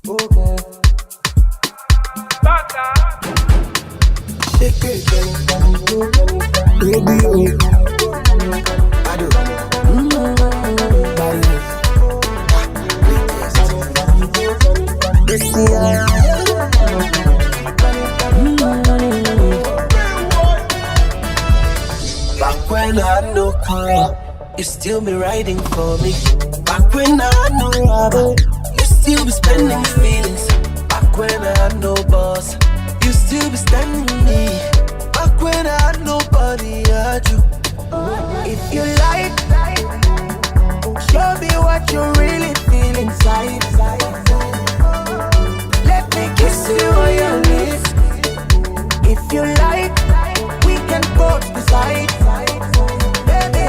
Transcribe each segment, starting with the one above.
Okay. Shake it, baby. I do. This back when I had no car, you still be riding for me. Back when I had no rubber, you still be spending feelings. Back when I had no boss, you still be standing with me. Back when I had nobody, I had you. If you like, show me what you really feel inside. Let me kiss you on your lips. If you like, we can both decide. Baby,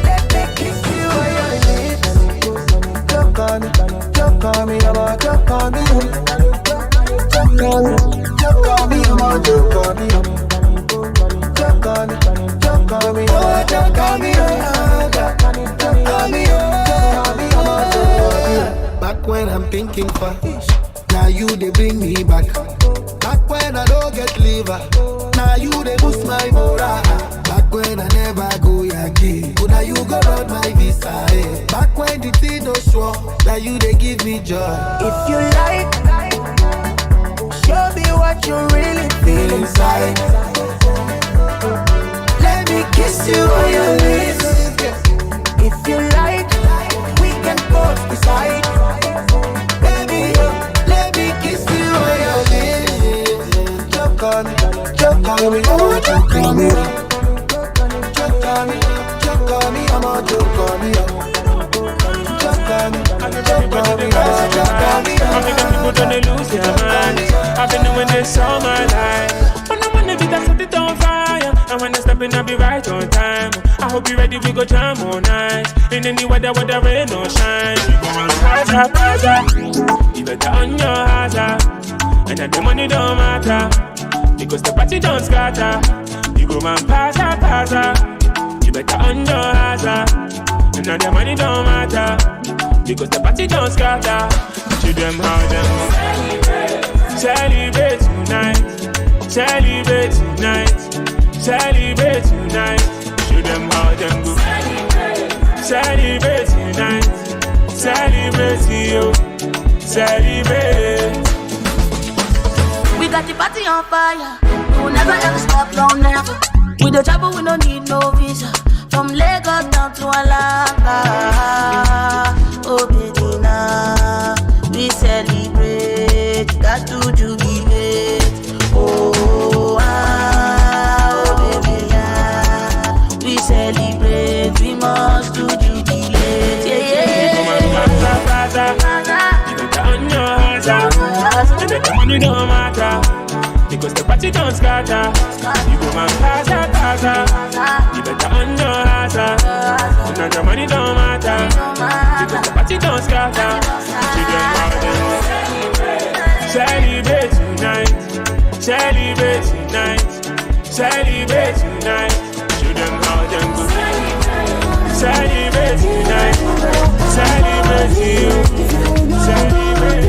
let me kiss you on your lips. Joke on me, I'm a joke on me. Joke on me, I'm a joke on me. Joke on me, oh, joke on me, back when I'm thinking for now you they bring me back. Back when I don't get liver, now you they boost my morale. Back when I never go Yankee, but now you go round my visa. Eh. Back when the thing no sure, now you they give me joy. If you like, show me what you really feel inside. Let me kiss you on your lips. If you like, we can both decide. Baby, let me kiss you on your lips. Joke on me, oh, joke on me. Joke on me, I'm a joke on me. Joke on me, oh, joke on me. I'm making people don't lose their mind. I've been doing this all my life. When I want to be that set it on fire. And when I step in, I'll be right on time. I hope you ready, we go jam all night. In any weather, whether rain or shine. You go on Gaza. You better on your hazard. And that the money don't matter, because the party don't scatter. You go man pasa. You better on your hazard. And that the money don't matter, because the party don't scatter. To them how them celebrate tonight. Celebrate tonight. Celebrate tonight. Show them how them go. Celebrate tonight. Celebrate you. Celebrate. We got the party on fire. We'll never ever stop, no never. With the trouble we don't need no visa. From Lagos down to Olakira. Oh baby now, we celebrate. Got to jubilate. Oh baby now, we celebrate. We must do jubilate. Yeah. And the money don't matter, because the party don't scatter. You go man pasa. You better on your hazard. And the money don't matter, because the party don't scatter. Celebrate tonight. Celebrate tonight. Celebrate tonight. Show them how them go. Celebrate tonight. Celebrate you. Celebrate.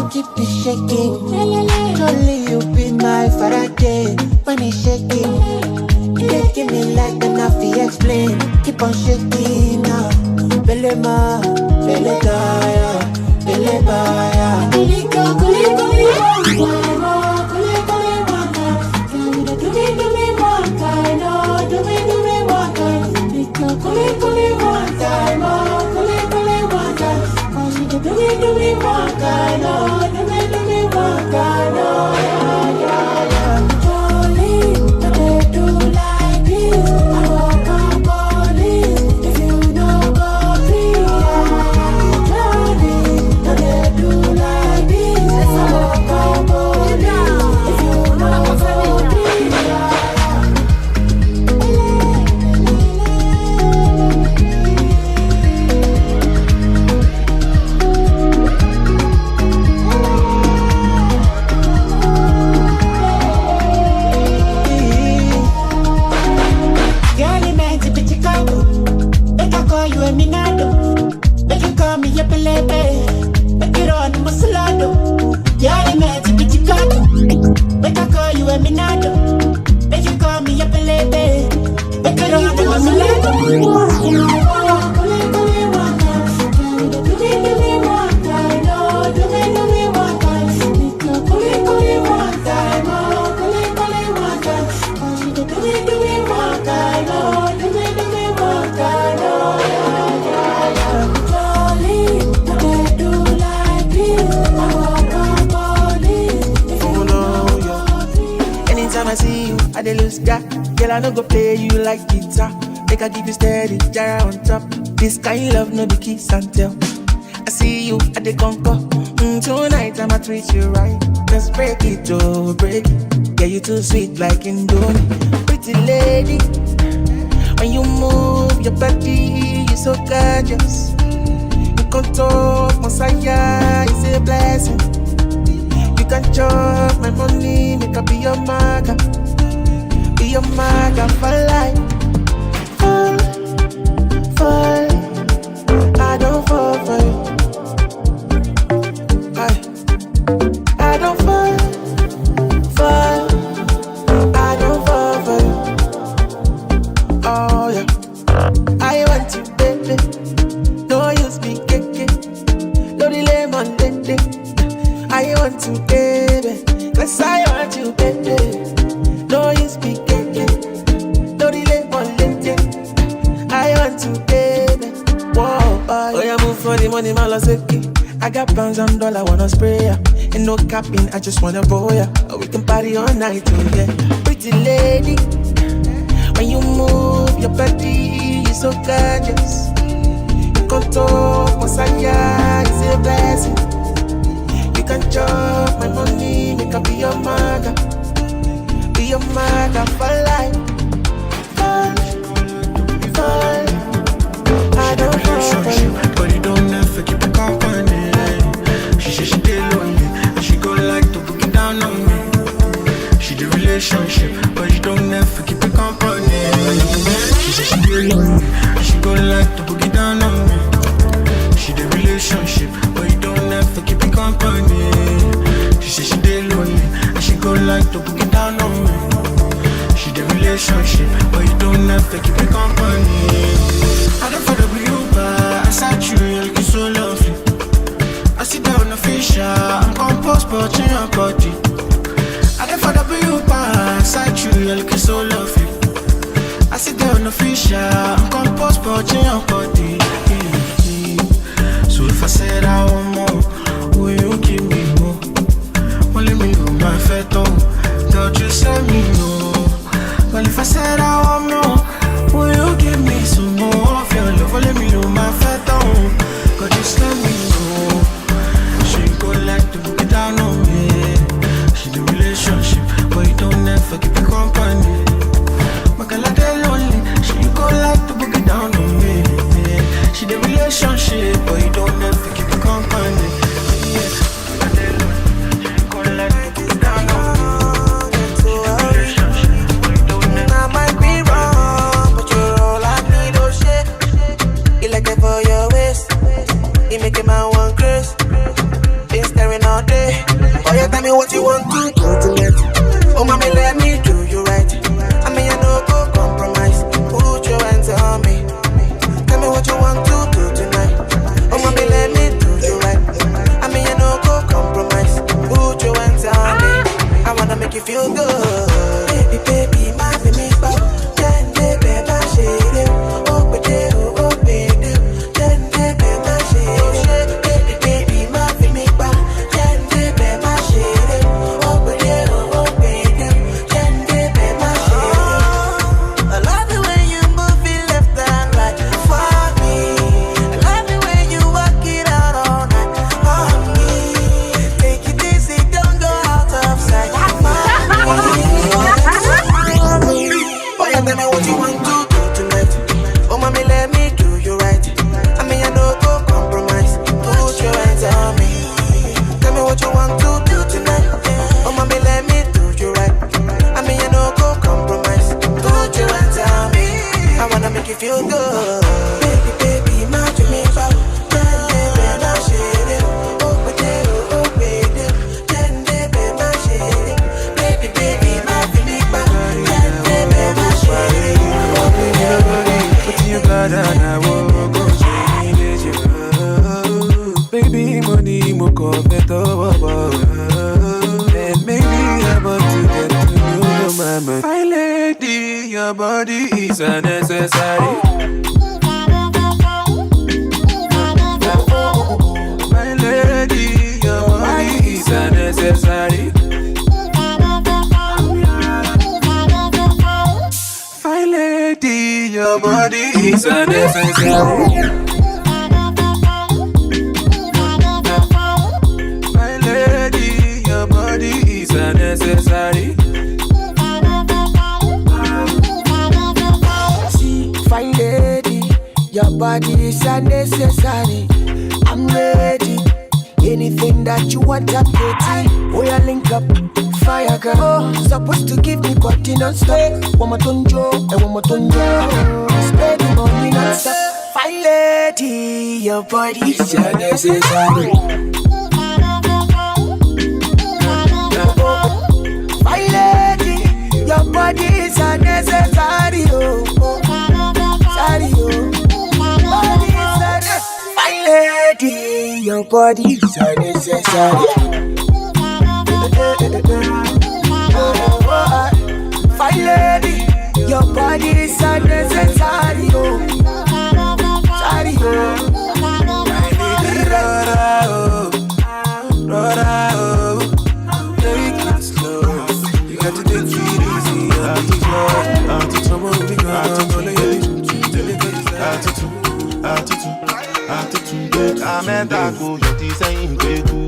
Keep it shaking, only you be my Faraday. When it's shaking, making me like an Afi explain. Keep on shaking now, Belema, Beletaya, Belebaya. Kulika, do me one time, no, do me one time. Kuli one time, oh, kuli one time. Cause you do me one time, oh, do me one time, oh, yeah. Jolene, they do like this. I walk on police, if you know go free. Jolene, they do like this. I walk on Make I call you a minado. Make you call me a pelebe. Make I leave them a milado. Anytime I see you, I dey lose ya. Girl, I no go play you like guitar. Make I give you steady, jara on top. This kind love no be kiss and tell. I see you, I dey conquer. Tonight I'ma treat you right. Just break it, oh break it. Yeah, you too sweet like Indomie. Pretty lady, when you move your body, you so gorgeous. You control Messiah, it's a blessing. You can chop my money, make I be your maga. Be your maga for life. Fall, I don't fall for you. I don't fall, I don't fall for you. Oh yeah, I want you, baby. No use me, keke. No delay, man, lady. I want you, baby. Cause I want you, baby. No use me, keke. No delay, man, lady. I want you, baby. Whoa, oh yeah, move for the money, malaseki. I got pounds and dollar, wanna spray ya. And no capping, I just wanna boy ya. We can party all night, oh yeah. Pretty lady, when you move your body, you so gorgeous. You control Messiah, it's a blessing. You can chop my money, make I be your maga. Be your maga for life. Fall, I don't fall for you. But you don't ever keep it company. She said she did lonely, and she go like to book it down on me. She the relationship, but you don't ever keep it company. She said she did lonely, and she go like to book it down on me. She the relationship, but you don't ever keep it company. She said she did lonely, and she go like to book it down on me. She the relationship, but you don't ever keep it company. I don't follow you, but I saw you, you look so lovely. I sit down on the fish, I'm composed, but in your body. I don't follow you, but I saw you, you look so lovely. I sit down on the fish, I'm composed, but in your body. So if I said I want more, will you give me more? Well, let me know my feto, don't you say me no. Well, if I said I want more, will you give me some more of your love? Well, let me know my feto, God just let me know. She go like to book it down on me. She the relationship, but you don't ever keep it company. My girl like they lonely, she go like to book it down on me. She the relationship, but you don't ever keep it company. Yeah, my girl she go like to book it down on me. She the relationship, but you don't ever. I might be wrong, but you're all I need, oh shit. You like it for your waist, you make a man want grace. Been staring all day. Oh yeah, tell me what you want to do tonight. Oh mommy, let me do you right. I mean I no go compromise. Put your hands on me. Tell me what you want to do tonight. Oh mommy, let me do you right. I mean I no go compromise. Put your hands on me. I wanna make you feel good. Baby, baby, my baby, pop. Then baby, my shade. Oh baby, oh baby. Then baby, my shade. Baby, baby, my baby, pop. Then baby, my shade. Oh baby, oh baby. Then baby, my shade. I love the way you move it left and right for me. I love the way you walk it out all night on me. Take it easy, don't go out of sight. your body is unnecessary. My lady, your body is unnecessary. My lady, your body is unnecessary. My lady, your body is unnecessary. See, fine lady, your body is unnecessary. I'm ready. Anything that you want, I'm ready. Oh, yeah, link up. Fire girl, oh, supposed to give me body non-stop. One more tonjo, and one more tonjo. Spend the money non-stop. Fine lady, your body is unnecessary. Fine lady, your body is unnecessary. Oh, oh, sorry, oh. Body is unnecessary. Fine lady, your body is unnecessary. Fine lady, your body is unnecessary. Oh, sorry, oh. Rora, oh, take it slow. You got to take it easy. Amẹ́tàkó yọ ti sẹ́yìn Gbeku.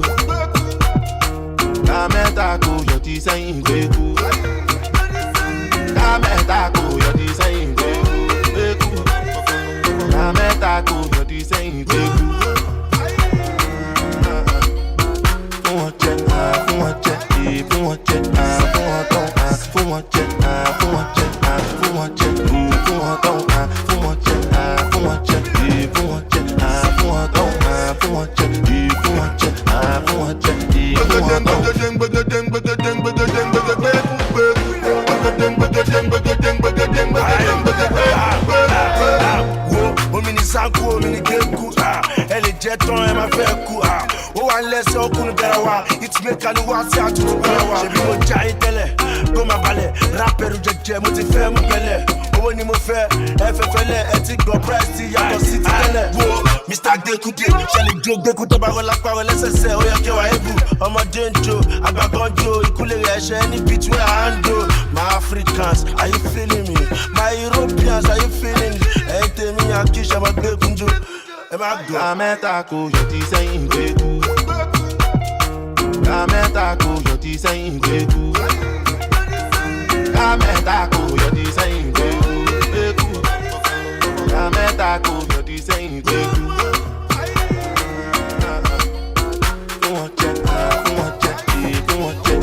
Amẹ́tàkó yọ ti sẹ́yìn Gbeku. Amẹ́tàkó yọ ti sẹ́yìn Gbeku. Amẹ́tàkó yọ ti sẹ́yìn Gbeku. Fún wọn jẹ, fún wọn jẹ, fún wọn jẹ, fún wọn tán, fún wọn jẹ, fún wọn jẹ, fún wọn jẹ, fún wọn tán, fún wọn jẹ, fún wọn jẹ, fún wọn jẹ, fún wọn tán, fún wọn jẹ, fún wọn jẹ, fún wọn jẹ, fún wọn tán. Omi ni sanku, omi ni Gbeku. Ẹ lè jẹ́ tán, ẹ máa fẹ́ kú. Ó wà lẹ́sẹ̀ ọkùnrin bẹ̀rẹ̀ wá. Ìtìmẹ́ka ni wá sí àtúntò bẹ̀rẹ̀ wá. Ṣèbí mo já yín tẹ́lẹ̀, kó máa balẹ̀. Rápẹ̀rù jẹjẹ, mo ti fẹ́ mú bẹ̀lẹ̀. Owó ni mo fẹ́, ẹ fẹ́ fẹ́lẹ̀. Ẹ ti gbọ́ price ti yàtọ̀ sí ti tẹ́lẹ̀. Wo Mr. Gbeku dé, ṣẹlẹ̀ jó Gbeku tó bá rọ lápárọ̀ lẹ́sẹsẹ. Ó yẹ kí wàá ébù, ọmọdé ń jó, àgbàgbọ́n jó. Ìkúlẹ̀ rẹ̀ ẹ̀ṣẹ̀ ní beat where I handle. My Africans, are you feeling me? My Europeans, are you feeling me? Ẹ̀yin tèmi àkíṣe ọmọ Gbeku jó. Ẹ má gbọ́. Amẹ́tàkó yọ ti sẹ́yìn Gbeku. Amẹ́tàkó yọ ti sẹ́yìn Gbeku. Amẹ́tàkó yọ ti sẹ́yìn Gbeku. Amẹ́tàkó yọ ti sẹ́yìn Gbeku. Fún wọn jẹ, fún wọn jẹ, fún wọn jẹ,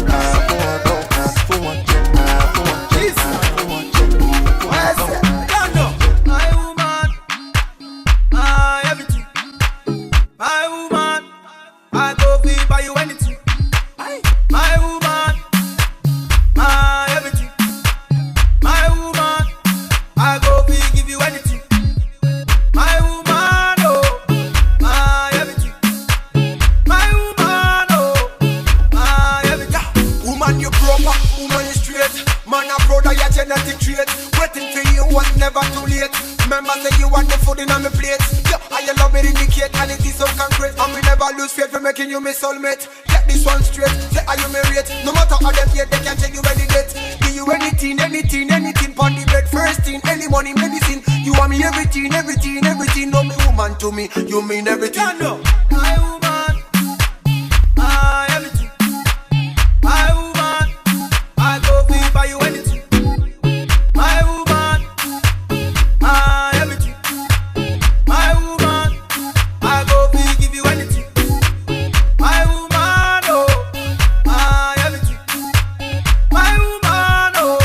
fún wọn tán, fún wọn jẹ, fún wọn jẹ, fún wọn jẹ, fún wọn tán. My woman, my everything. My woman, I go feel by you anything. My woman, my everything. My woman, I go feel give you anything. My woman, oh, my everything. My woman, oh, my everything. Woman, you proper, woman, you straight. Man, a brother, your genetic trait. Waiting for you was never too late. Remember, say you want the food in on my plate. Yeah, I love it indicate, and it is so concrete. And we never lose faith for making you my soulmate. Get this one straight, say are you married? No matter how them hate, they can't tell you any date. Give you anything, anything, anything. Pon the bed, first thing, any money, medicine. You want me everything, everything, everything. No, me woman to me, you mean everything. Yeah, no. My woman, my everything. My woman, I go feel by you anything. My woman, my everything. My woman, I go feel give you anything. My woman, oh, my everything. My woman, oh,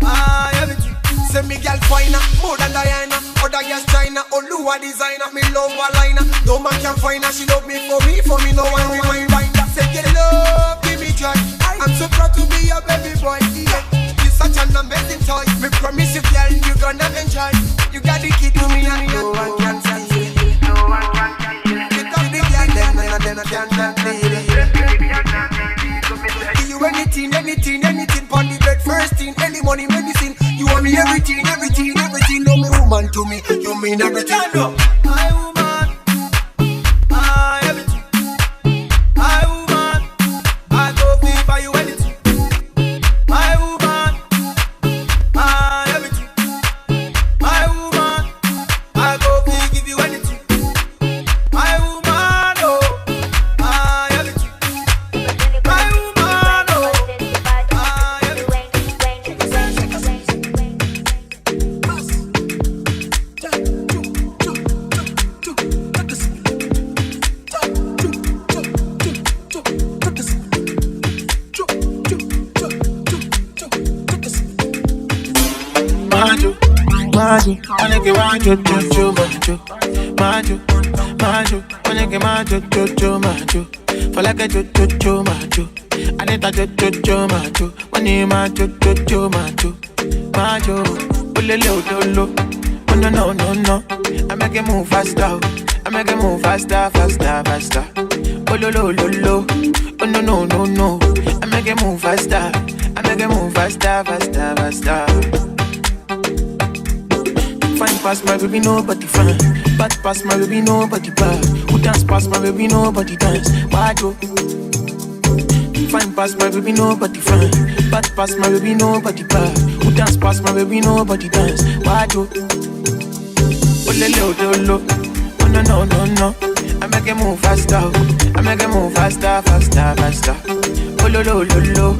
my everything. Say me girl finer, more than Diana. Other girls China, Oluwa designer. Me love a liner. No man can find her, she love me for me no one rewind. Say you love, give me joy. I'm so proud to be your baby boy. Yeah, you're such an amazing toy. Me promise you, girl, you gonna enjoy. You got the key to me and no one can tell you. No one can tell you. You got the girl, then I can't tell you. Give you you anything, anything, anything. Pon the bed first thing, any money, medicine. You want me everything, everything, everything. No me woman to me, you mean everything. My woman, everything. My woman, I go buy you anything. My woman, everything. My woman, I go give you anything. My woman, oh, everything. My woman, oh, Maju, maju, onege maju, jojo, maju. Maju, maju, onege maju, jojo, maju. For like a jojo, maju. Anita jojo, maju. Money maju, jojo, maju. Maju, ulele udolo. Oh no no no no, I make it move faster. I make it move faster, faster, faster. Oh lo lo lo lo. Oh no no no no, I make it move faster. I make it move faster, faster, faster. Fine past my baby, nobody fine. Bad past my baby, nobody bad. Who dance past my baby, nobody dance. Why do? Fine past my baby, nobody fine. Bad past my baby, nobody bad. Who dance past my baby, nobody dance. Why do? Oh lele odolo. Oh no no no no. I make it move faster. I make it move faster, faster, faster. Oh lo lo lo lo.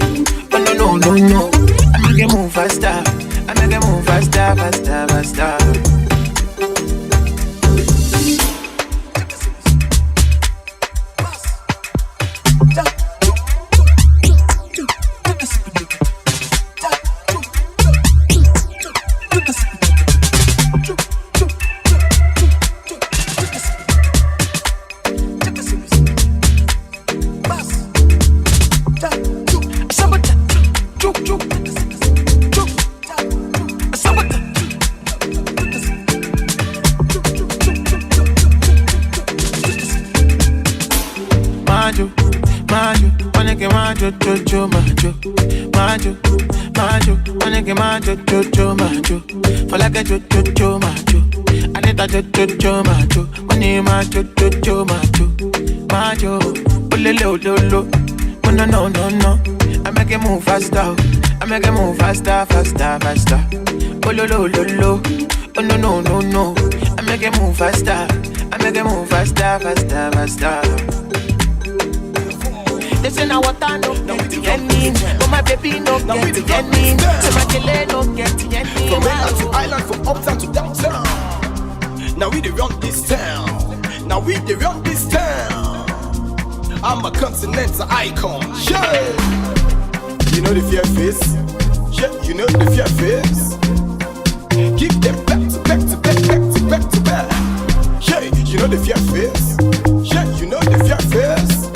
Oh no no no no. I make it move faster. I make it move faster, faster, faster. Jojo, majo, majo, majo, onege majo, jojo, majo. For like a jojo, majo. Anita jojo, majo. Money majo, jojo, majo. Majo, ulele ulolo. Oh no no no no, I make it move faster. I make it move faster, faster, faster. Oh lo lo lo lo. Oh no no no no, I make it move faster. I make it move faster, faster, faster. They say now what I know, no any. But my baby no get any. So my killer no get any. From mainland to island, from uptown to downtown. Now we dey run this town. Now we dey run this town. I'm a continental icon. Yeah. You know the fear face. Yeah, you know the fear face. Give them back to back to back, back to back to back. Yeah, you know the fear face. Yeah, you know the fear face.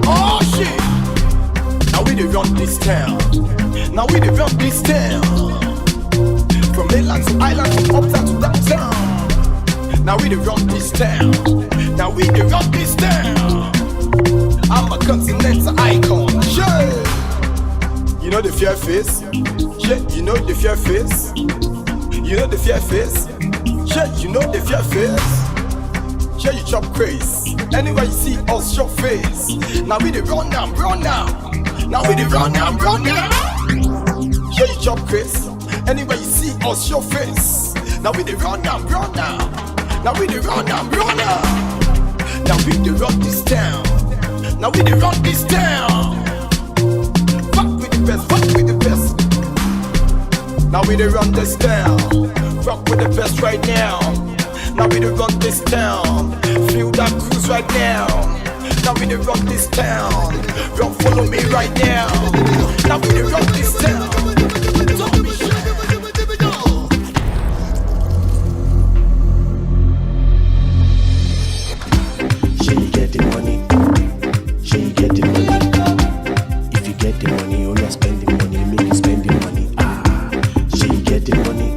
Oh shit! Now we dey run this town. Now we dey run this town. From mainland to island, from uptown to downtown. Now we dey run this town. Now we dey run this town. I'm a continental icon. Yeah. You know the fear face. Yeah, you know the fear face. You know the fear face. Yeah, you know the fear face. Yeah, you chop craze. Anywhere you see us, show face. Now we dey run now, run now. Now we dey run now, run now. Yeah, you chop craze. Anywhere you see us, show face. Now we dey run now, run now. Now we dey run now, run now. Now we dey run this town. Now we dey run this town. Fuck with the best, fuck with the best. Now we dey run this town. Rock with the best right now. Now we dey run this town. Feel that cruise right now. Now we dey run this town. Run, follow me right now. Now we dey run this town. She get the money. She get the money. If you get the money, you not spend the money. Make you spend the money. She get the money.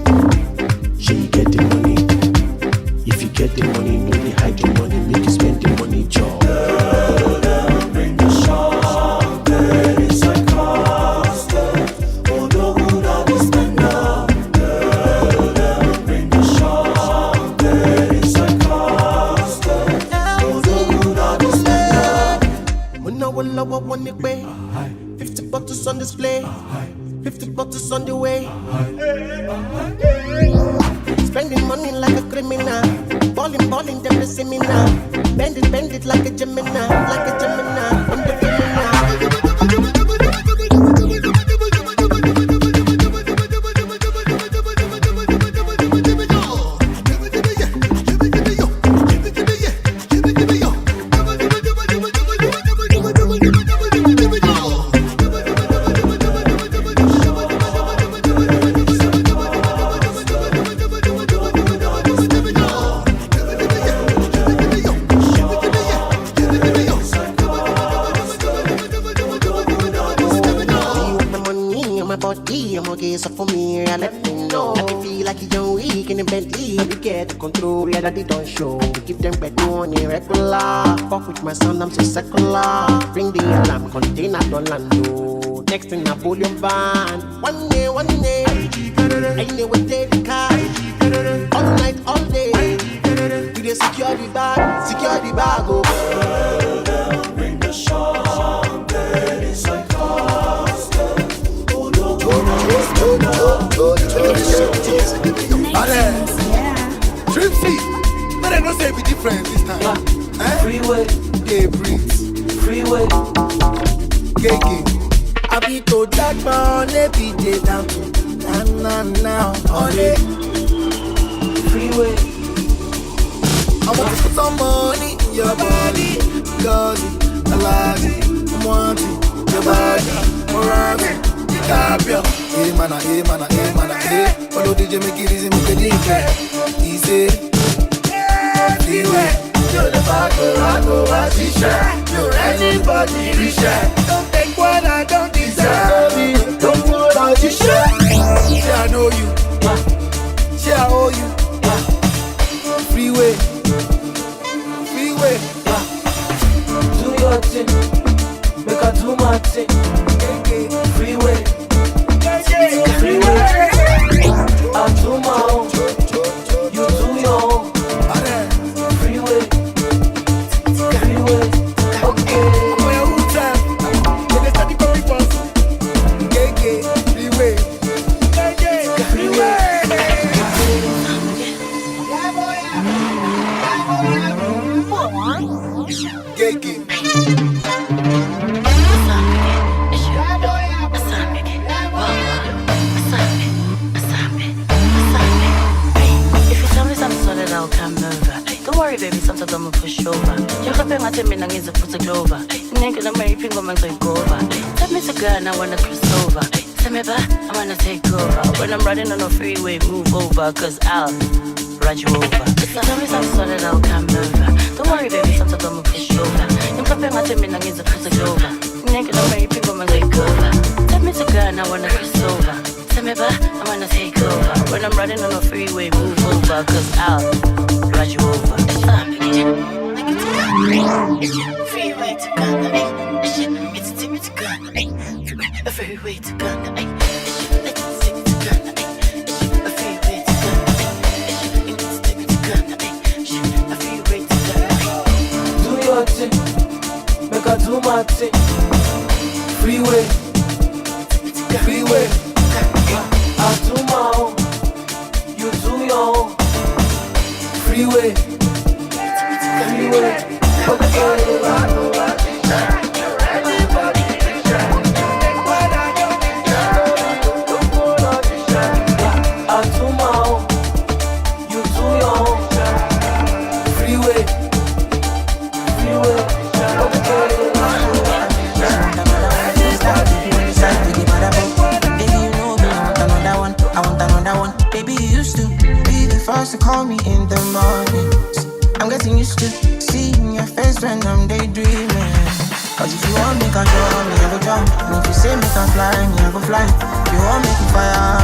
She get the money. If you get the money, no they hide the money. Make you spend the money, job. want it way. 50 bottles on display, 50 bottles on the way. Spending money like a criminal, balling, them see me now. Bend it like a Gemini, on the so for me, I let me know. I feel like you don't weak in the Bentley. We get control, yeah, that they don't show. We give them back money regular. Fuck with my son, I'm so secular. Bring the alarm, container don't land. Next thing I pull your van. One day, I know we take the car. All night, all day. Do they secure the bag, oh. Bring the champagne, it's like Tripcy, but I don't say be different this time. Freeway, gay breathe. Freeway, gay king. I be to that man, every day down to now, all day. Freeway, I want to put some money in your body, cause I like it, I want it, your body, around it. Hey mana, hey. Follow DJ make it easy, make it easy. Freeway, you're the bago, I t-shirt. You're anybody richer. Don't take what I don't deserve. Don't put on t-shirt. Say I know you, say I owe you. Freeway, do your thing, make I do my thing. Freeway. I do my own, you do your own. Freeway, okay. Baby, sometimes I'ma push over. You're hoping I tell me I'm gonna put a clover. Nigga, I'm married, pingo man, take over. Tell me to go and I wanna cross over. Tell me back, I wanna take over. When I'm riding on a freeway, move over, cause I'll ride you over. If you tell me something solid, I'll come over. Don't worry, baby, sometimes I'ma push over. You're hoping I tell me I'm gonna put a clover. Nigga, I'm married, pingo man, take over. Tell me to go and I wanna cross over. Tell me back, I wanna take over. When I'm riding on a freeway, move over, cause I'll ride you over. Freeway to Ghana, it's Timmy to Ghana, a freeway to Ghana, it's Timmy to Ghana, a freeway to Ghana, it's Timmy to Ghana, a freeway to Ghana. Do your thing, make I do my thing. Freeway, I do my own, you do your own. Freeway. To call me in the morning, I'm getting used to seeing your face when I'm daydreaming. Cause if you want me, can jump, me I go jump. And if you say me can fly, me I go fly. If you want me to fire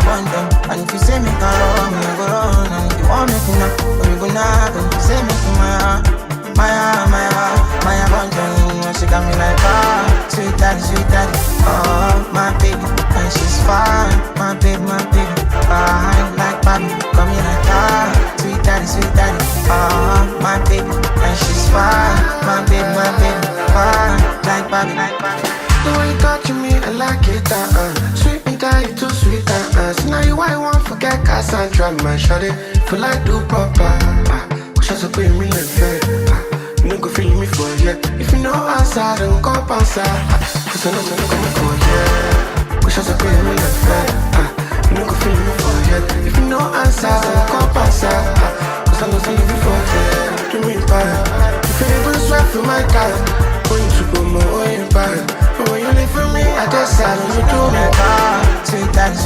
burn them. And if you say me can run, me I go run. And if you want me to knock, we go knock. And if you say me to Maya burn them. She got me like sweet daddy, oh my baby, and she's fine, my baby, like Bobby, come here like sweet daddy, oh my baby, and she's fine, my baby, Sweet me die, you too sweet, so now you I want forget Cassandra, my shawty. Feel like do proper, wish I was pay me like fair. You no go feel me for yet. If you know answer, then come answer. Cause I know me no come for yet. Wish I was pay me like fair. You no go feel me for yet. If you know answer, then come answer. Cause I know me before yet. Do me bad. If you even sweat for my car, going to go more in bad. But when you live for me, I just said you do me bad. Sweet daddy,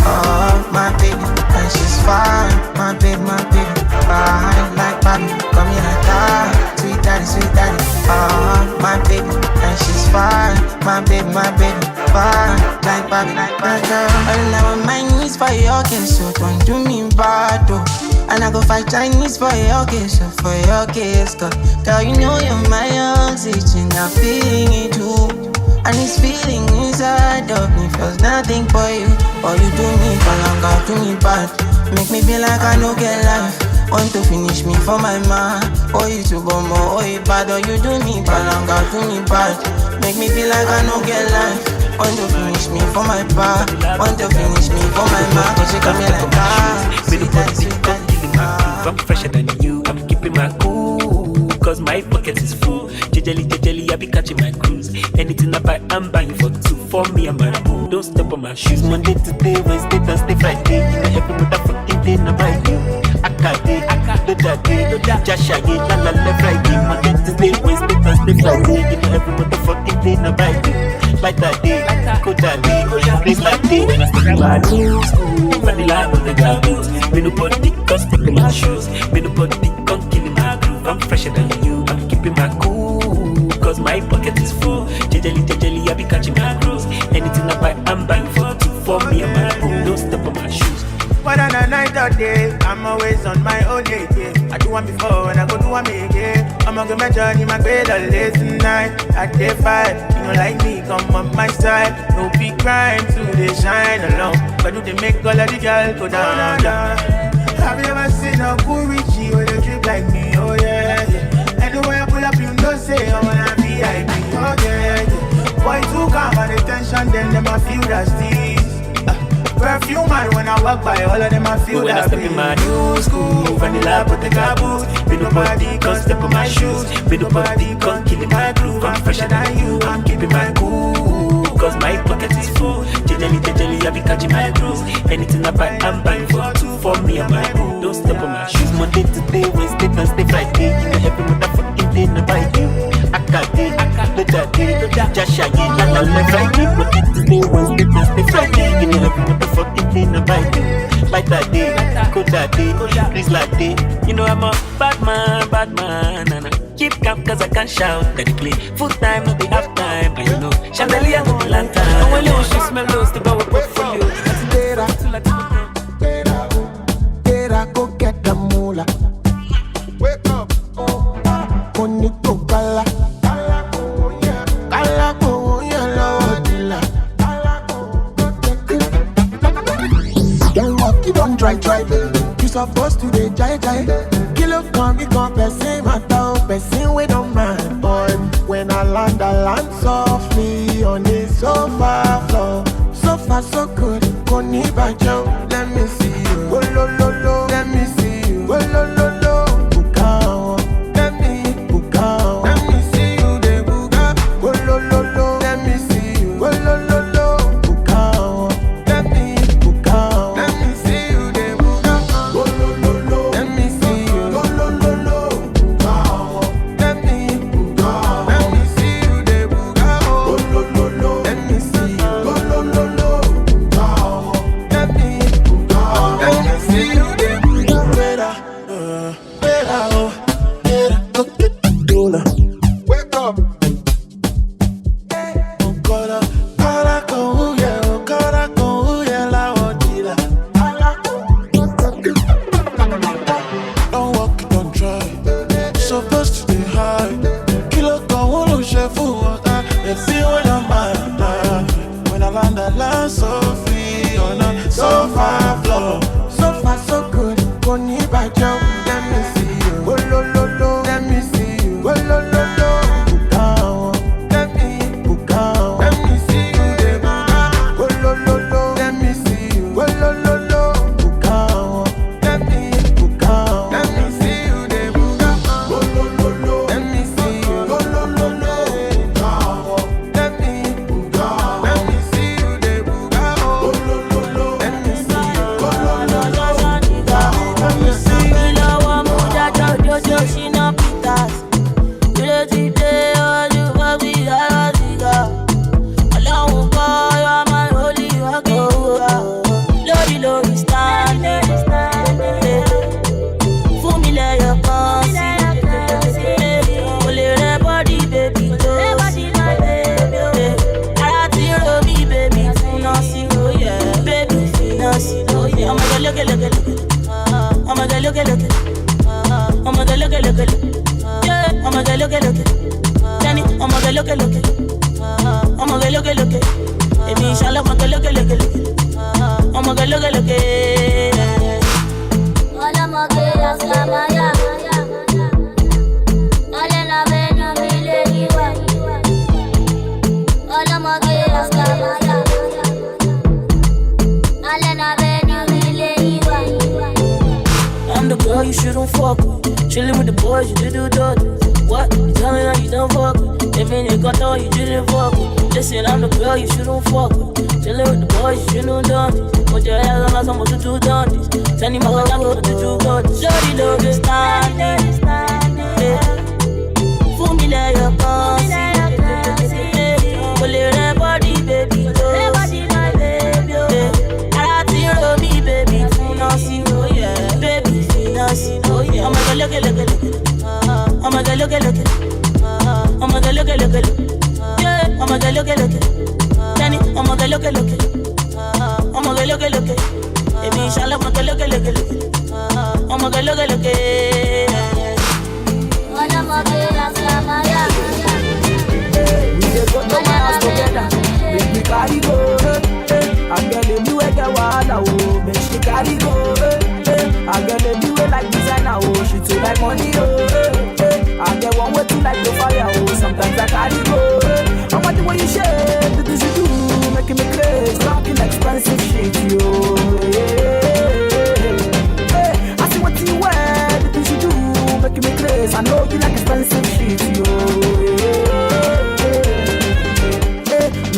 oh my baby, and she's fine, my baby, fine like Bobby, come here like that. Sweet daddy, oh my baby, and she's fine, my baby, fine like Bobby, all now my knees for your kiss, so don't do me bad, though. And I go fight Chinese for your kiss, cause girl, you know you're my oxygen, I'm feeling it too. And this feeling inside of me feels nothing for you. Or you do me for longer, do me bad. Make me feel like I don't get life. Want to finish me for my man. Or you to go more, or you bad. Or you do me for longer, do me bad. Make me feel like I don't get life. Want to finish me for my pa. Want to finish me for my man. Cause you got me like that. Sweet daddy, I'm fresher than you, I'm keeping my cool. Cause my pocket is full. Jejely, I be catching my cruise. Anything I buy, I'm buying for two. For me and my boo, don't step on my shoes. Monday to day, Wednesday, Thursday, Friday. You know every motherfucking day, I buy you. Akade, Jashage, la Friday. Monday to day, Wednesday, Thursday, Friday. You know every motherfucking day, I buy you. Like that day, go that day, place like day. When I stick my news, vanilla on the garbage. Me no body, cause taking my shoes. Me no body, come killing my groove. I'm fresher than you, I'm keeping my cool. Cause my pocket is full. Jejely, I be catching my cruise. Anything I buy, I'm buying for two. For me and my boo, don't step on my shoes. Whether on a night or day, I'm always on my own day. I do one before and I go do one again. I'ma go my journey, my bed all late tonight. I day fight, you know like me, come on my side. No big crime, till they shine along. But do they make all of the girls go down? Have you ever seen a cool Richie with a drip like me? Oh yeah. Anywhere I pull up, you know say I wanna be VIP. Oh yeah. Boy too calm and attention, then them I feel that steez. Perfume man when I walk by, all of them I feel when that. When I step in my new school, vanilla put the caboose. Be nobody can step on my shoes. Be nobody can kill my groove. I'm fresher than you, I'm keeping my cool. Cause my pocket is full. Jejely, I be catching my cruise. Anything I buy, I'm buying for two. For me and my boo, don't step on my shoes. Monday to day, Wednesday, Thursday, Friday. You know every motherfucking day, I buy you. Akade, Jashage, la Friday. Monday to day, Wednesday, Thursday, Friday. You know every motherfucking day, I buy you. Like that day, go that day, please like day. You know I'm a bad man, and I keep calm cause I can't shout. That they play full time, no be half time. And you know, chandelier with the lantern. And when you smell those, the bow will put for you. Tera, go get the moolah. Wake up. Koniko kala. Kala ko yellow dilla. Don't walk, you don't drive. You supposed to be jai. Kilo come, you come, person matter, person we don't mind, boy. When I land softly on the sofa floor. So far so good, Koni Bajo, let me see you. Oh lo, let me see you. Oh lo, Bukao, let me see you, de Buga. Oh lo, let me see you. Oh lo, Bukao, let me see you, de Buga. Oh lo, let me see you. Oh lo, Bukao, let me see you, de Buga. Oh lo, let me see you. Wake up. Don't walk, don't try. Supposed to be high. Kilo go wolo shefu water. Let's see what I'm mind. When I land so free on a sofa floor. So far so good, Koni Bajo, let me see you. Oh lo, let me see you. Oh lo, Bukao. look at I'ma go look at it means I love my go look at I'ma go look at I'ma go Aslamaya Alena Beno Mileniwa I'ma go Aslamaya Alena Beno Mileniwa I'm the girl you shouldn't fuck with. Chillin' with the boys, you do dirty. What? You tell me that you don't fuck with. If you got on, you didn't fuck with. Listen, I'm the girl you shouldn't fuck with. Chillin' with the boys, you shouldn't done this. Put your hands on us, I'm supposed to do done this. Teni my girl, I'm supposed to do good. Shorty don't be standing. Fool me like your pussy. Pull it that body, baby. Body, my baby. I love me, baby. Oh yeah, baby. Oh yeah, I'ma go look at I'ma go look at I'ma go look at yeah, I'ma go look at Teni, I'ma go look at I'ma go look at it means I love my go look at I'ma go look at I'ma go Aslamaya we dey go to my house together make me carry go I'm gonna do it the wahala oh make she carry go I'm gonna do it like designer, oh, she too like money, oh, I get one way to like the fire, oh, sometimes I carry go, I want the way you shake, the things you do, making me crazy, talking expensive shit, yo, I see what you wear, the things you do, making me crazy, I know you like expensive shit, yo,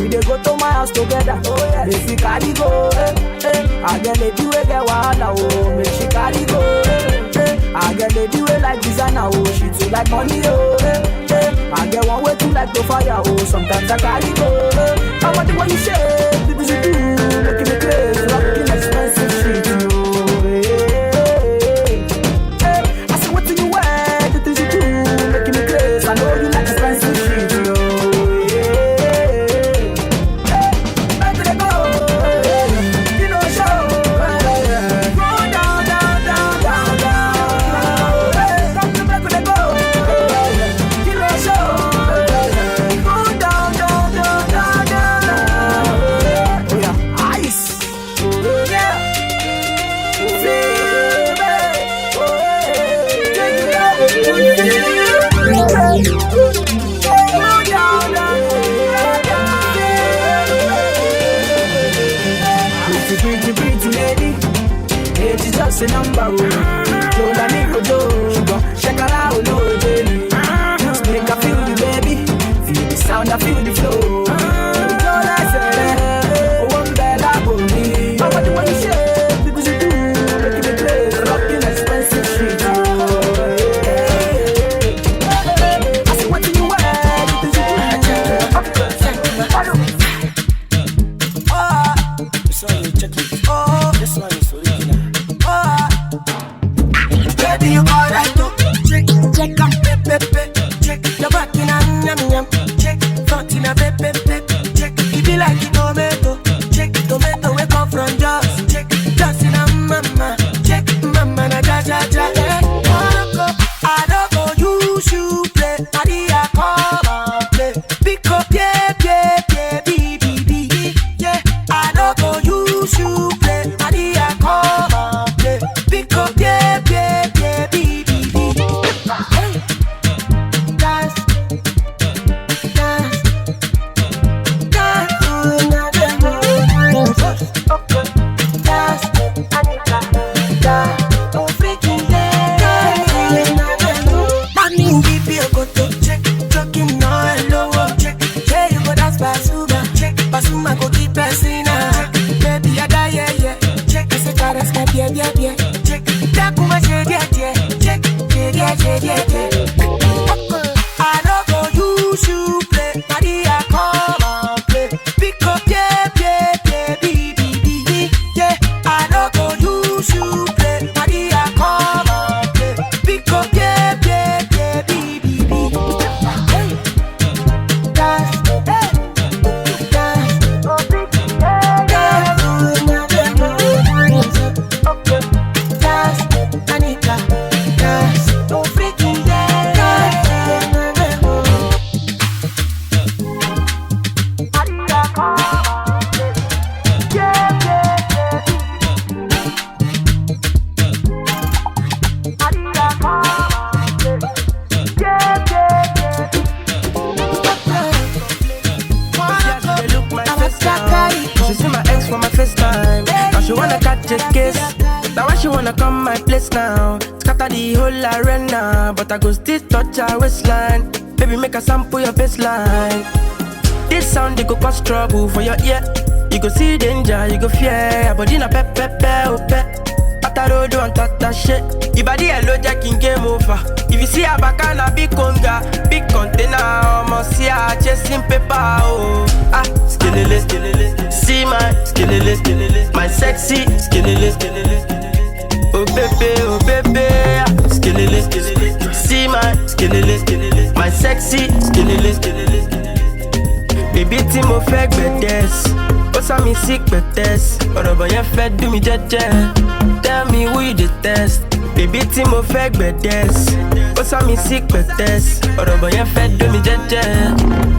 we dey go to my house together, oh yeah, if we carry go, I get lady wey get wahala, oh, make she carry go, I get lady wey like designer, oh, she too like money, oh, I get one way to like the fire, oh, sometimes I carry go, I want the way you shake, the things you do, making me crazy, rocking expensive shit, oh, I see what you wear, the things you do, making me crazy, I know you like expensive shit, oh. Pretty lady, age is just a number. Don't I need to do? Shake her out, no baby. Just make her feel the baby, feel the sound, I feel the flow. Don't I say, one better for me. I want the way you shake, because you do, making me crazy, rocking expensive shit. I see what you wear, because you check it. Oh, this one is original. Oh, baby, you alright? Check, check, check. Your back in a yum. Check, front in a pepe. Check, it be like a tomato. Check, tomato we come from just. Check, just in a mama. Check, mama na ja. I don't go use you play. Maria come and play. Pick up, yeah, yeah. I don't go use you play. Maria come and play. Pick up, yeah, baby. Dance, Pasuma go keep passing out. Baby, I die, yeah. Check, I say, caress, yeah. Check, Takuma, yeah. Check, yeah. I don't go use you play. Maria, come and play. Pick up, yeah, baby. Yeah, I don't go use you play. Maria, come and play. Pick up, yeah, baby. Dance. Anita, dance, don't freaking dance. now. Scatter the whole arena, but I go still touch her waistline. Baby, make a sample your baseline. This sound, they go cause trouble for your ear. You go see danger, you go fear. But in a pep, oh pep. Pataro do and tata shit. Your body hello, jacking game over. If you see a bacana, big conga, big container, almost see a chasing paper, oh. Ah, skilleless, see my skilleless, my sexy skilleless, oh baby, ah, skilleless, see my skilleless, my sexy skilleless, baby Timo fake bedes, osa mi sick bedes, orobo yen fe do mi jeje, tell me who you detest. Baby Timo fake bedes, osa mi sick bedes, orobo yen fe do mi jeje,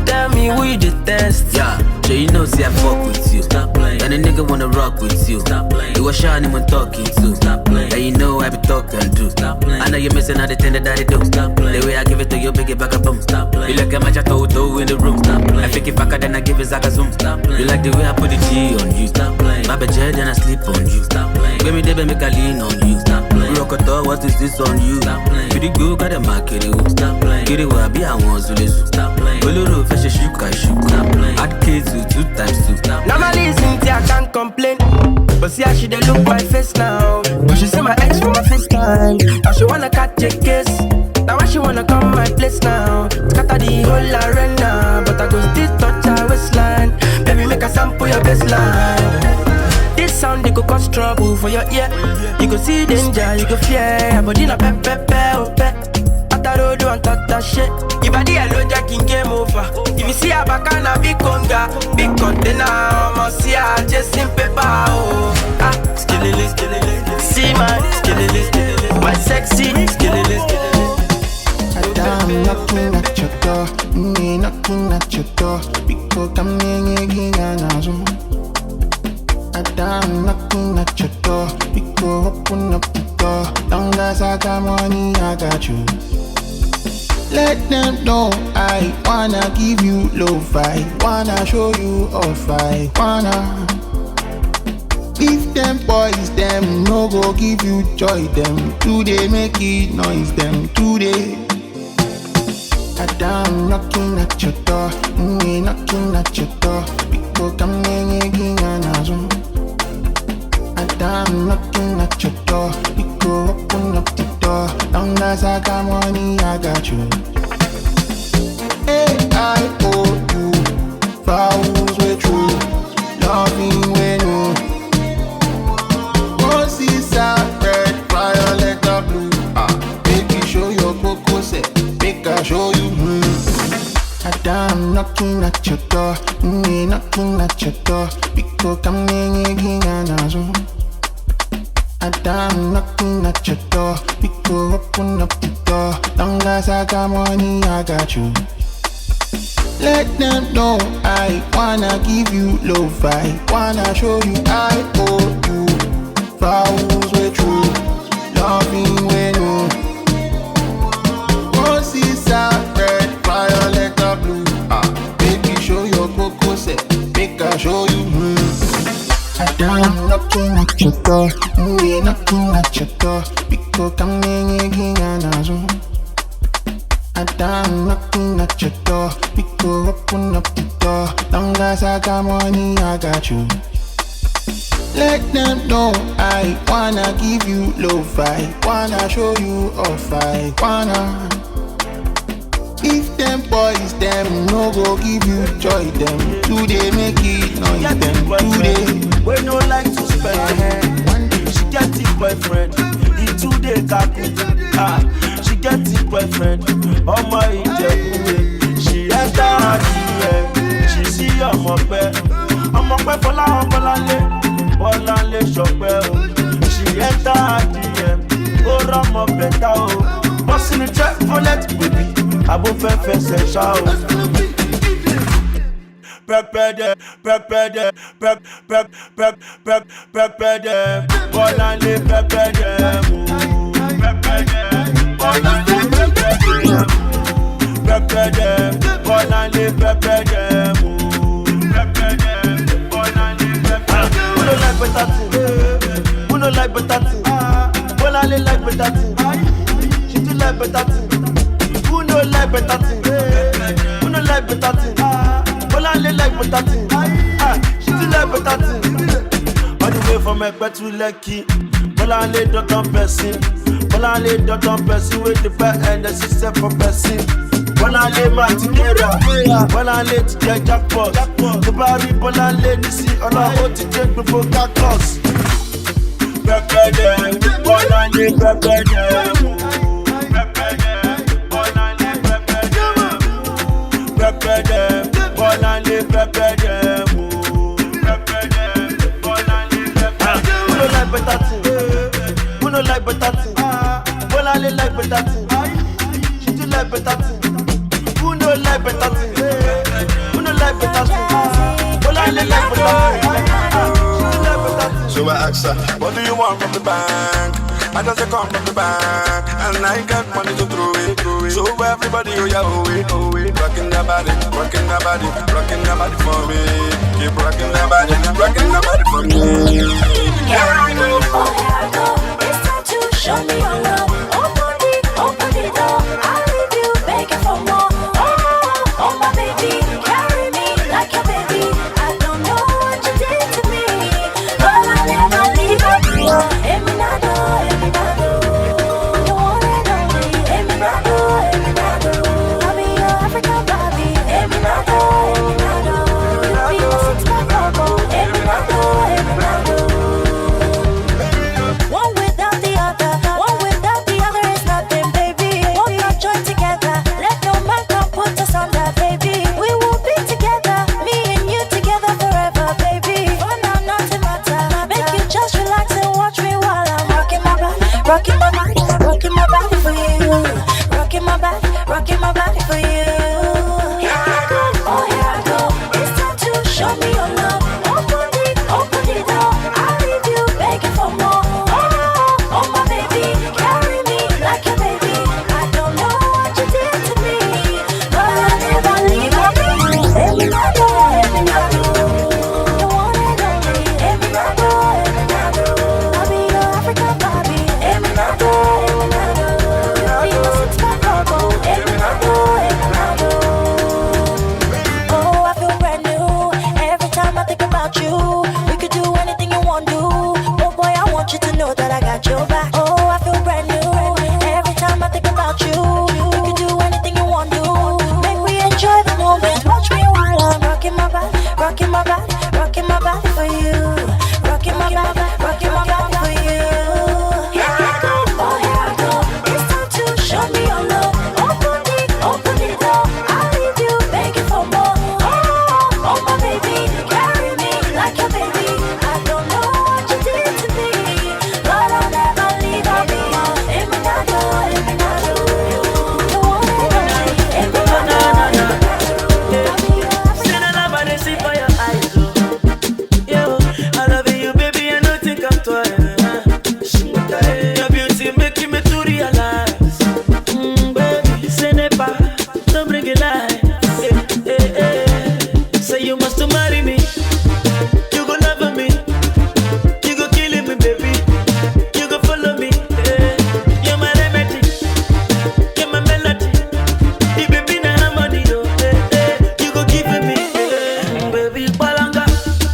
tell me who you detest. Yeah, so you know see I fuck with you. Stop playing. And a nigga wanna rock with you. Stop playing. You was shining when talking to. Stop playing. And you know I be talking to. Stop playing. I know you're missing all the thing that I do. Stop playing. The way I give it to you, big it back up, boom. Stop playing. You look at my chateau in the room. Stop playing. I think if I could then I give it Zaka zoom. Stop playing. You like the way I put the G on you. Stop playing. My bed then I sleep on you. Stop playing. When me there, make a lean on you. Stop playing. Rock a door, what is this on you? Stop playing. Pretty good, got a market. Stop playing. Get it where I be, I want to stop playing. Bolero, fashion, shuka. Stop playing. Add Kitzo 2 times 2. Normally, Cynthia can't complain. But see how she dey look my face now. But she see my ex for my first time. Now she wanna catch a kiss. Now why she wanna come my place now? Scatter the whole arena, but I go still touch her waistline. Baby, make a sample your baseline. This sound, they go cause trouble for your ear. You go see danger, you go fear. But in a pep, oh pep. Pataro do and tata shit. Your body hello, jacking game over. If you see a bacana, big conga, big container, almost see a chasing paper, oh. Ah, skilleless, see my skilleless, my sexy skilleless. I'm knocking at your door, knocking at your door. Because I'm zoom. I'm knocking at your door, because open up the door. Long as I got money, I got you. Let them know I wanna give you love, I wanna show you off, I wanna. If them boys, them no go give you joy, them today make it noise, them today. I'm knocking at your door, knocking at your door, because I'm hanging on a zoom. I'm knocking at your door, because open up the door. Long as I got money, I got you. Hey, I owe you, vows were true, loving when you. Roses are red, violet are blue. Baby, show your cocoa set, make I show you. I'm knocking at your door, knocking at your door, because I'm hanging on a zoom. I'm knocking at your door, because open up the door. Long as I got money, I got you. Let them know I wanna give you love, I wanna show you I owe you. Vows were true, loving when you. Roses are red, violet are blue. Baby, show your cocoa set, make I show you. I'm knocking at your door, knocking at your door, because I'm hanging on a zoom. I'm knocking at your door, because open up the door. Long as I got money, I got you. Let them know I wanna give you love, I wanna show you off, I wanna. If them boys, them no go give you joy, them today make it noise, them today. We no like to spend. One day she get it boyfriend. He today got it. She get it boyfriend. Oh my Ijebu. She enter her DM. She see I'm up there. I'm up there for Bolale shopper. She enter her DM. Oh Rama better oh. Boss in the trap for let baby. Abo fe se shout. Prepare them. Bolale prepare them. Prepare them. Bolale prepare them. Who no like better thing? Bolale like better thing. She do like better thing. Who no like better thing? Who no like better thing? Olale like better thing. She do like better thing. All the way from Ekpe to Lekki. Olale don't person. Olale don't person with the back and the system for person. Olale man together. Olale to get jackpot. The body Olale nisi. Olale to get before cactus. Olale who no like better thing? Olale like better thing. She do like better thing. Who no like better thing? Who no like better thing? Olale like better thing. So I asked her, what do you want from the bank? I just say come from the bank, and I got money to throw it. So everybody, oh yeah, oh it. Rocking that body, rocking that body, rocking that body for me. Keep rocking that body for me. Here I go, it's time to show me your love. Open the door, I'll leave you begging for more. Oh my baby, carry me like your baby. I don't know what you did to me, but I'll never leave you. Eminado, you want it only. Eminado, I'll be your African Bobby. Eminado, you be my six-pack combo. Eminado. One without the other is nothing, baby. Won't not join together. Let no man come put us under, baby. We will be together, me and you together forever, baby. For now, nothing matter. Make you just relax and watch me while I'm rocking my body for you. Rocking my body for you. Here I go, it's time to show me your love. Open the door, I'll leave you begging for more. Oh my baby, carry me like your baby. I don't know what you did to me, but I'll never leave you. Eminado, you want it only. Eminado, I'll be your African Bobby. Eminado, you be my six-pack combo. Eminado. Oh, I feel brand new every time I think about you. We could do anything you want to. Oh boy, I want you to know that I got your back. Oh, I feel brand new every time I think about you. We could do anything you want to. Make me enjoy the moment. Watch me while I'm rocking my body for you. Rocking my body for you. Here I go, it's time to show me your love. Open the door, I'll leave you begging for more. Oh my baby, carry me like your baby. I don't know what you did to me, but I'll never leave you. Eminado, you want it only. Eminado, Still I love and I see for your eyes, oh. Yo, I love you, baby, I don't think I'm twice. Your beauty making me to realize, baby, say never, don't bring it lies. Say you must marry me, you gon' love me, you gon' kill me, baby, you gon' follow me. You're my remedy, you're my melody, you baby na harmony, you gon' give me, baby, Palanga,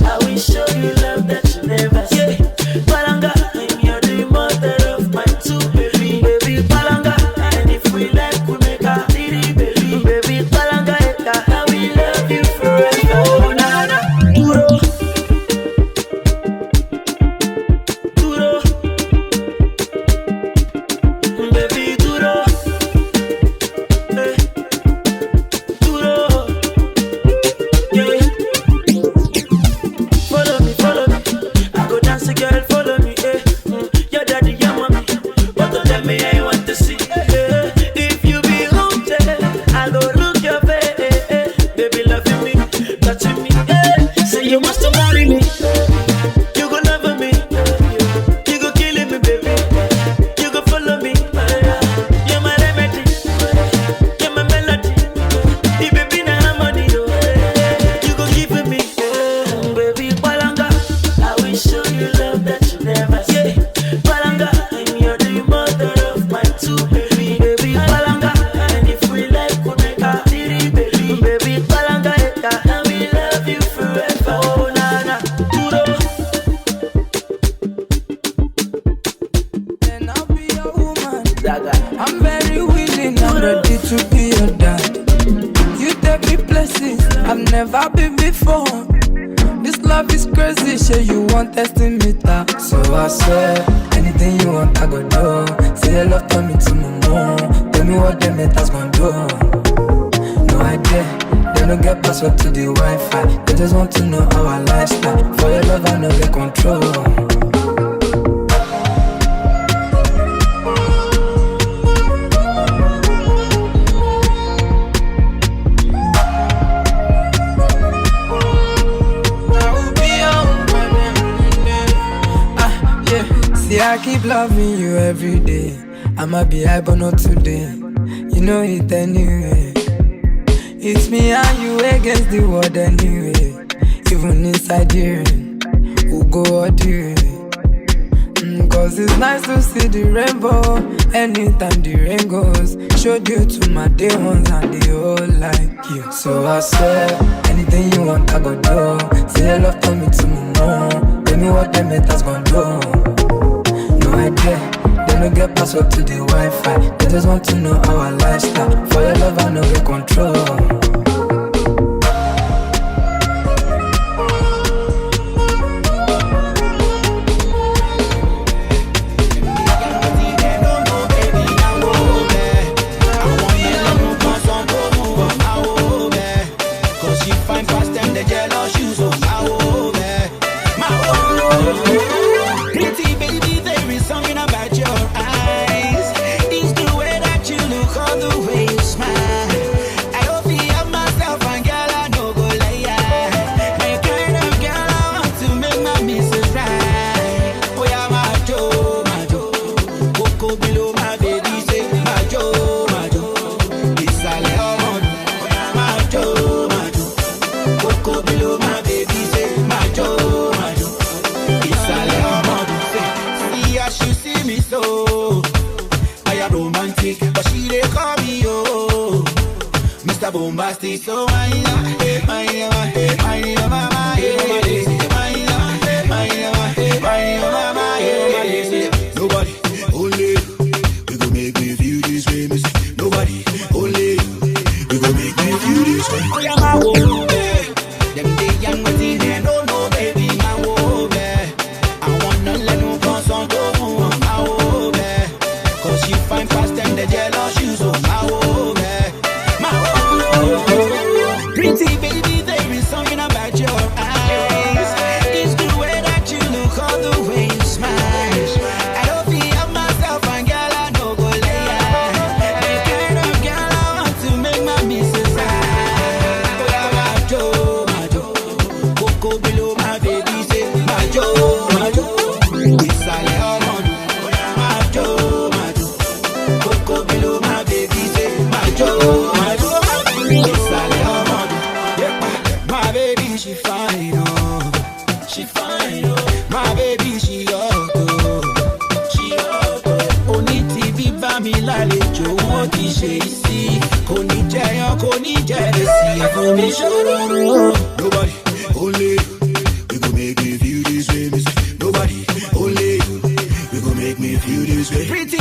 I will show you love that you never see. Palanga, I'm your the mother of my two baby, Palanga, and if we like, we make a titty, baby, Palanga, I will love you forever. Oh, na na, duro, baby, duro, yeah. Follow me, I go dance, girl, follow me, your daddy, your mommy, but don't tell me I want to see, if you be haunted, I go look your face, baby, loving me, touching me, say you must marry me, you gon' love me, you gon' kill me, baby, you gon' follow me, you're my remedy, you're my melody, the baby na harmony, you gon' give me, baby, Palanga, I will show you love that you never see, Palanga, I'm your the mother places I've never been before. This love is crazy, shit, you want testing me that. So I swear, anything you want I go do. Say your love to me to my mom. Tell me what them haters gon' do. No idea, they don't get password to the Wi-Fi. They just want to know our lifestyle. For your love I know get control. I keep loving you every day. I'ma be high but not today. You know it anyway. It's me and you against the world anyway. Even inside here, we'll go all the way. Cause it's nice to see the rainbow anytime the rain goes. Showed you to my day ones and they all like you. So I swear, anything you want I go do. Say your love to me to my mom. Tell me what them haters gon' do. No idea, they don't get password to the Wi-Fi. They just want to know our lifestyle. For your love I know get control. Bombastic, so I nobody, only you. We gon' make me feel this way, miss. Nobody, only you. We gon' make me feel this way. Oh yeah, my woman, them they young with it, they don't know, baby, my woman. I wanna let no consent to my woman. Cause she find fast and the jealous shoes on my woman. Pretty baby, there is something about your eyes. It's the way that you look, all the way you smile. I don't feel myself, and girl, I know go lay. The kind of girl I want to make my missus high. Oh yeah, my Joe, Coco below my baby, say my Joe. It's a lemon. Oh yeah, my Joe, Coco below my baby, say my Joe. She fine, oh, she fine, oh. My baby, she hot, oh, she hot, oh. Oni TV bá mi lálejò, wọ́n ti ṣe sí. Kò ní jẹyàn, kò ní jẹrẹsì, ẹ̀fọ́ mi ṣòro. Nobody, only you. We gon' make me feel this way, miss. Nobody, only you. We gon' make me feel this way. Pretty